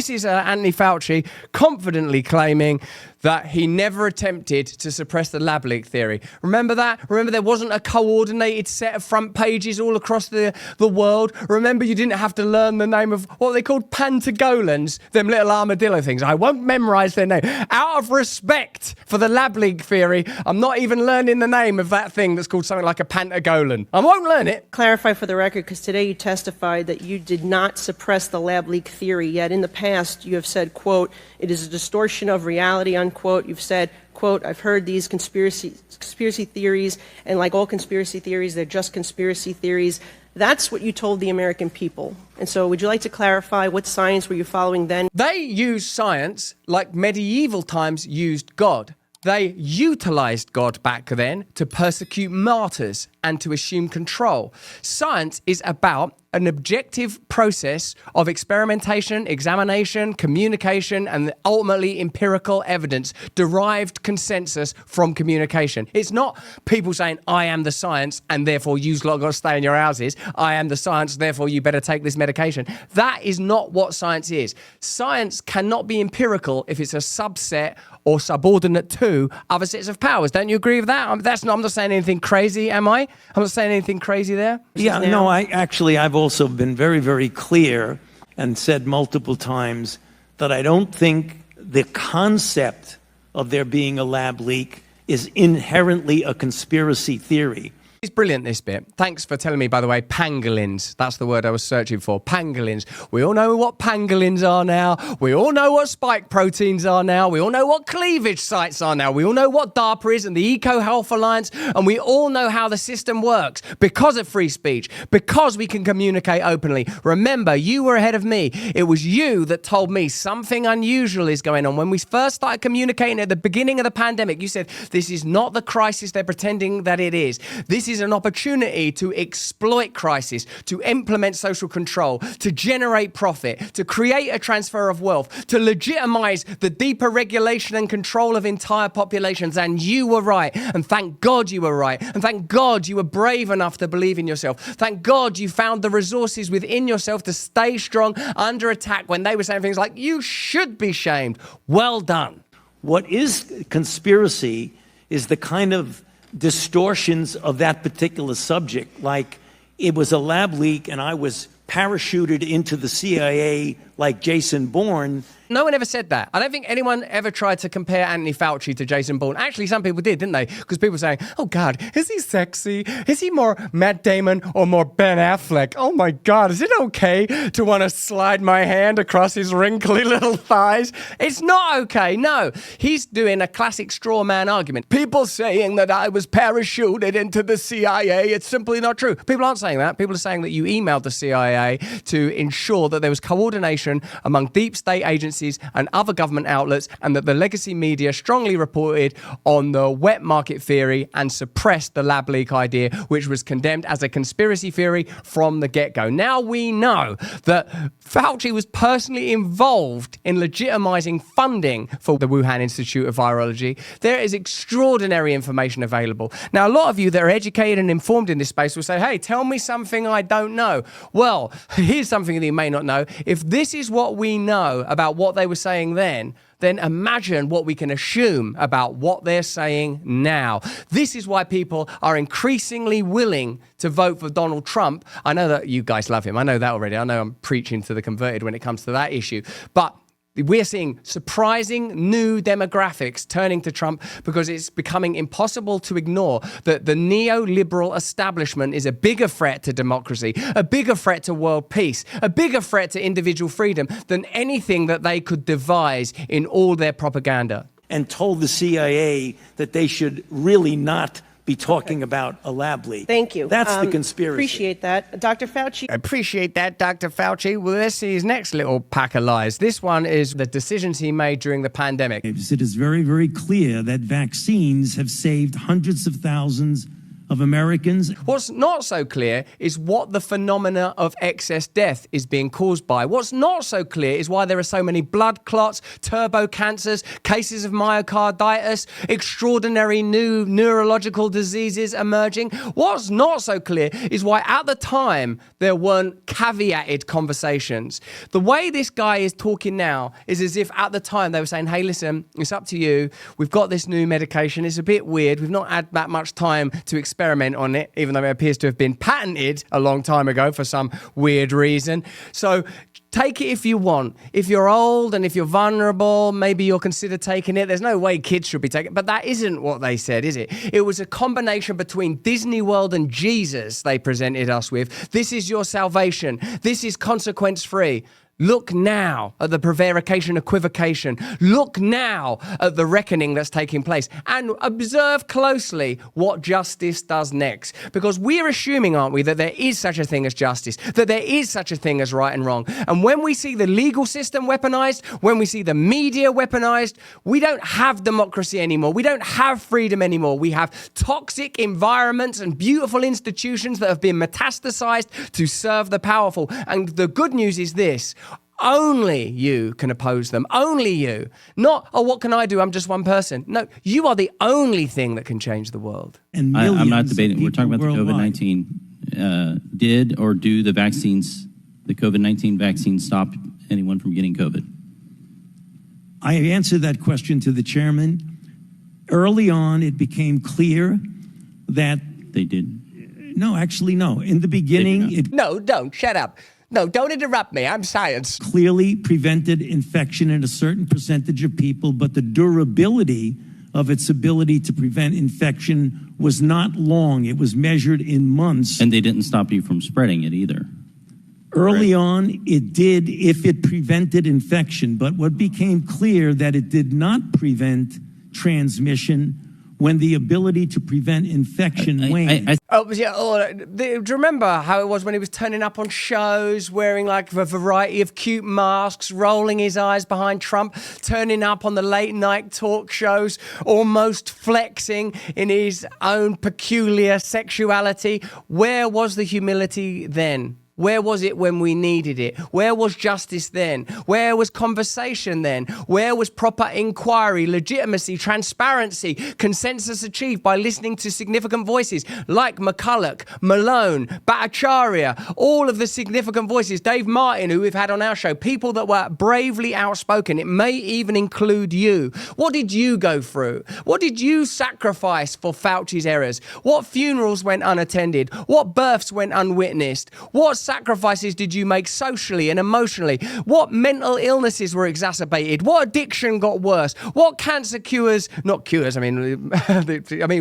This is Anthony Fauci confidently claiming that he never attempted to suppress the lab leak theory. Remember that? Remember there wasn't a coordinated set of front pages all across the world? Remember you didn't have to learn the name of what they called pantagolans, them little armadillo things. I won't memorize their name. Out of respect for the lab leak theory, I'm not even learning the name of that thing that's called something like a pantagolan. I won't learn it. Clarify for the record, because today you testified that you did not suppress the lab leak theory, yet in the past you have said, quote, it is a distortion of reality, unquote. You've said, quote, I've heard these conspiracy theories, and like all conspiracy theories, they're just conspiracy theories. That's what you told the American people. And so would you like to clarify what science were you following then? They used science like medieval times used God. They utilized God back then to persecute martyrs and to assume control. Science is about an objective process of experimentation, examination, communication, and ultimately empirical evidence, derived consensus from communication. It's not people saying, I am the science, and therefore you've got to stay in your houses. I am the science, therefore you better take this medication. That is not what science is. Science cannot be empirical if it's a subset or subordinate to other sets of powers. Don't you agree with that? I'm not saying anything crazy, am I? I'm not saying anything crazy there? Yeah, no, I've also been very, very clear and said multiple times that I don't think the concept of there being a lab leak is inherently a conspiracy theory. It's brilliant, this bit. Thanks for telling me, by the way, pangolins. That's the word I was searching for. Pangolins. We all know what pangolins are now. We all know what spike proteins are now. We all know what cleavage sites are now. We all know what DARPA is and the Eco Health Alliance. And we all know how the system works because of free speech, because we can communicate openly. Remember, you were ahead of me. It was you that told me something unusual is going on. When we first started communicating at the beginning of the pandemic, you said, this is not the crisis they're pretending that it is. This is an opportunity to exploit crisis, to implement social control, to generate profit, to create a transfer of wealth, to legitimize the deeper regulation and control of entire populations. And you were right. And thank God you were right. And thank God you were brave enough to believe in yourself. Thank God you found the resources within yourself to stay strong under attack when they were saying things like, you should be shamed. Well done. What is conspiracy is the kind of distortions of that particular subject, like it was a lab leak and I was parachuted into the CIA like Jason Bourne. No one ever said that. I don't think anyone ever tried to compare Anthony Fauci to Jason Bourne. Actually, some people did, didn't they? Because people were saying, oh, God, is he sexy? Is he more Matt Damon or more Ben Affleck? Oh, my God, is it okay to want to slide my hand across his wrinkly little thighs? It's not okay, no. He's doing a classic straw man argument. People saying that I was parachuted into the CIA, it's simply not true. People aren't saying that. People are saying that you emailed the CIA to ensure that there was coordination among deep state agencies and other government outlets, and that the legacy media strongly reported on the wet market theory and suppressed the lab leak idea, which was condemned as a conspiracy theory from the get-go. Now we know that Fauci was personally involved in legitimizing funding for the Wuhan Institute of Virology. There is extraordinary information available. Now, a lot of you that are educated and informed in this space will say, hey, tell me something I don't know. Well, here's something that you may not know. If this is what we know about what they were saying then imagine what we can assume about what they're saying now. This is why people are increasingly willing to vote for Donald Trump. I know that you guys love him. I know that already. I know I'm preaching to the converted when it comes to that issue. But we're seeing surprising new demographics turning to Trump because it's becoming impossible to ignore that the neoliberal establishment is a bigger threat to democracy, a bigger threat to world peace, a bigger threat to individual freedom than anything that they could devise in all their propaganda. And told the CIA that they should really not be talking about a lab leak. Thank you. That's the conspiracy. Appreciate that. Dr. Fauci. Appreciate that, Dr. Fauci. Well, let's see his next little pack of lies. This one is the decisions he made during the pandemic. It is very, very clear that vaccines have saved hundreds of thousands of Americans. What's not so clear is what the phenomena of excess death is being caused by. What's not so clear is why there are so many blood clots, turbo cancers, cases of myocarditis, extraordinary new neurological diseases emerging. What's not so clear is why at the time there weren't caveated conversations. The way this guy is talking now is as if at the time they were saying, hey, listen, it's up to you. We've got this new medication. It's a bit weird. We've not had that much time to experiment on it, even though it appears to have been patented a long time ago for some weird reason. So take it if you want. If you're old and if you're vulnerable, maybe you'll consider taking it. There's no way kids should be taking it. But that isn't what they said, is it? It was a combination between Disney World and Jesus they presented us with. This is your salvation. This is consequence-free. Look now at the prevarication, equivocation. Look now at the reckoning that's taking place and observe closely what justice does next. Because we're assuming, aren't we, that there is such a thing as justice, that there is such a thing as right and wrong. And when we see the legal system weaponized, when we see the media weaponized, we don't have democracy anymore. We don't have freedom anymore. We have toxic environments and beautiful institutions that have been metastasized to serve the powerful. And the good news is this. Only you can oppose them. Only you. Not, oh, what can I do? I'm just one person. No, you are the only thing that can change the world. And I'm not debating. We're talking about the COVID-19. Did or do the vaccines, the COVID-19 vaccine, stop anyone from getting COVID? I answered that question to the chairman. Early on, it became clear that... They did. No, actually, no. In the beginning... No, don't. Shut up. No, don't interrupt me. I'm science. Clearly prevented infection in a certain percentage of people, but the durability of its ability to prevent infection was not long. It was measured in months. And they didn't stop you from spreading it either. Early on, it did if it prevented infection, but what became clear that it did not prevent transmission when the ability to prevent infection waned. Do you remember how it was when he was turning up on shows, wearing like a variety of cute masks, rolling his eyes behind Trump, turning up on the late night talk shows, almost flexing in his own peculiar sexuality? Where was the humility then? Where was it when we needed it? Where was justice then? Where was conversation then? Where was proper inquiry, legitimacy, transparency, consensus achieved by listening to significant voices like McCulloch, Malone, Bhattacharya, all of the significant voices, Dave Martin, who we've had on our show, people that were bravely outspoken. It may even include you. What did you go through? What did you sacrifice for Fauci's errors? What funerals went unattended? What births went unwitnessed? What sacrifices did you make socially and emotionally? What mental illnesses were exacerbated? What addiction got worse? What cancer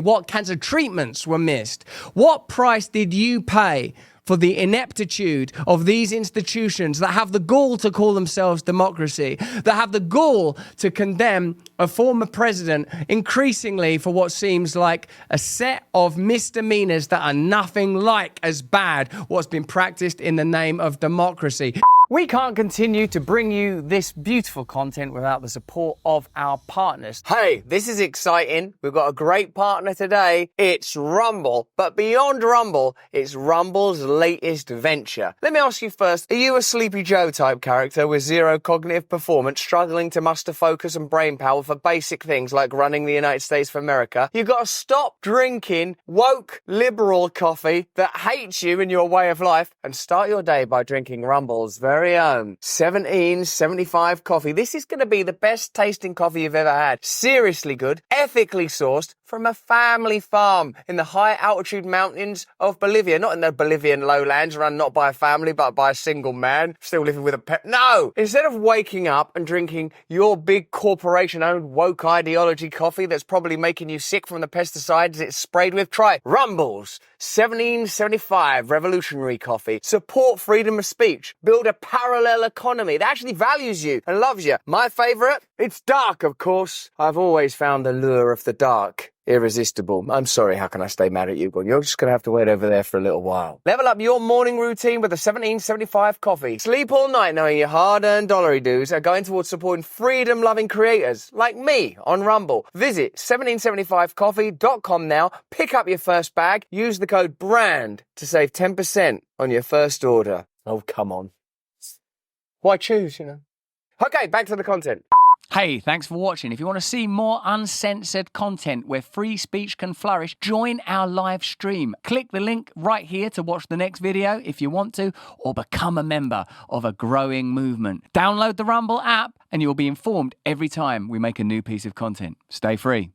what cancer treatments were missed? What price did you pay for the ineptitude of these institutions that have the gall to call themselves democracy, that have the gall to condemn a former president increasingly for what seems like a set of misdemeanors that are nothing like as bad what's been practiced in the name of democracy? We can't continue to bring you this beautiful content without the support of our partners. Hey, this is exciting. We've got a great partner today. It's Rumble. But beyond Rumble, it's Rumble's latest venture. Let me ask you first, are you a Sleepy Joe type character with zero cognitive performance, struggling to muster focus and brain power for basic things like running the United States of America? You've got to stop drinking woke liberal coffee that hates you and your way of life and start your day by drinking Rumble's very own 1775 coffee. This is going to be the best tasting coffee you've ever had. Seriously good, ethically sourced from a family farm in the high altitude mountains of Bolivia. Not in the Bolivian lowlands run not by a family but by a single man still living with a pet. No! Instead of waking up and drinking your big corporation owned woke ideology coffee that's probably making you sick from the pesticides it's sprayed with, try Rumble's 1775 revolutionary coffee. Support freedom of speech. Build a parallel economy that actually values you and loves you. My favourite? It's dark, of course. I've always found the lure of the dark irresistible. I'm sorry, how can I stay mad at you? Well, you're just going to have to wait over there for a little while. Level up your morning routine with a 1775 coffee. Sleep all night knowing your hard-earned dollary dues are going towards supporting freedom-loving creators like me on Rumble. Visit 1775coffee.com now, pick up your first bag, use the code BRAND to save 10% on your first order. Oh, come on. Why choose, you know? Okay, back to the content. Hey, thanks for watching. If you want to see more uncensored content where free speech can flourish, join our live stream. Click the link right here to watch the next video if you want to, or become a member of a growing movement. Download the Rumble app and you'll be informed every time we make a new piece of content. Stay free.